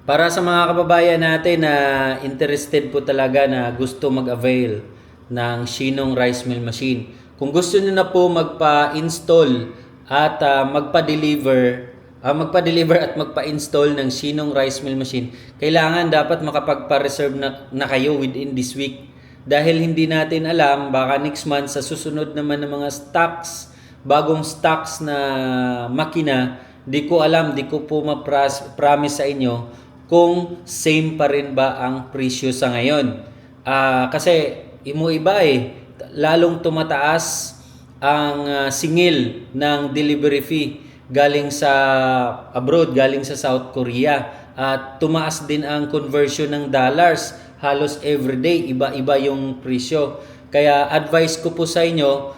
Para sa mga kababayan natin na interested po talaga na gusto mag-avail ng Shinong Rice Mill Machine. Kung gusto niyo na po magpa-install at magpa-deliver at magpa-install ng Shinong Rice Mill Machine, kailangan dapat makapagpa-reserve na kayo within this week. Dahil hindi natin alam, baka next month sa susunod naman ng mga stocks, bagong stocks na makina, di ko alam, di ko po ma-promise sa inyo kung same pa rin ba ang presyo sa ngayon. Kasi iba lalong tumataas ang singil ng delivery fee galing sa abroad, galing sa South Korea. At tumaas din ang conversion ng dollars. Halos everyday, iba-iba yung presyo. Kaya advice ko po sa inyo,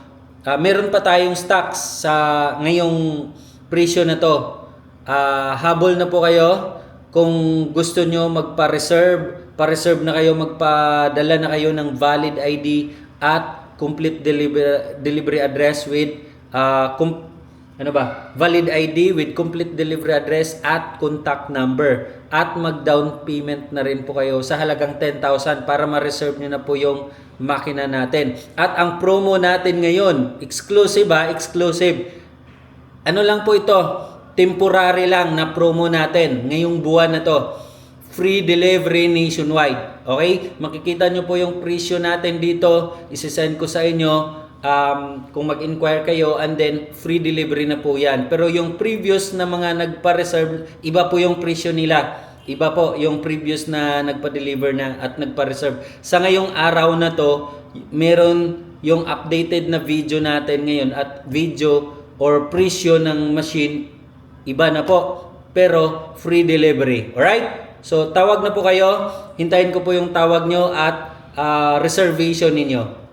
meron pa tayong stocks sa ngayong presyo na to. Habol na po kayo. Kung gusto nyo magpa-reserve, pa-reserve na kayo, magpadala na kayo ng valid ID at complete delivery address with valid ID with complete delivery address at contact number. At mag-down payment na rin po kayo sa halagang 10,000 para ma-reserve nyo na po yung makina natin. At ang promo natin ngayon, exclusive. Ano lang po ito? Temporary lang na promo natin ngayong buwan na to. Free delivery nationwide. Okay? Makikita nyo po yung presyo natin dito. Isisend ko sa inyo kung mag-inquire kayo, and then free delivery na po yan. Pero yung previous na mga nagpa-reserve, iba po yung presyo nila. Iba po yung previous na nagpa-deliver na at nagpa-reserve. Sa ngayong araw na to, meron yung updated na video natin ngayon at video or presyo ng machine iba na po, pero free delivery. Alright? So, tawag na po kayo. Hintayin ko po yung tawag nyo at reservation ninyo.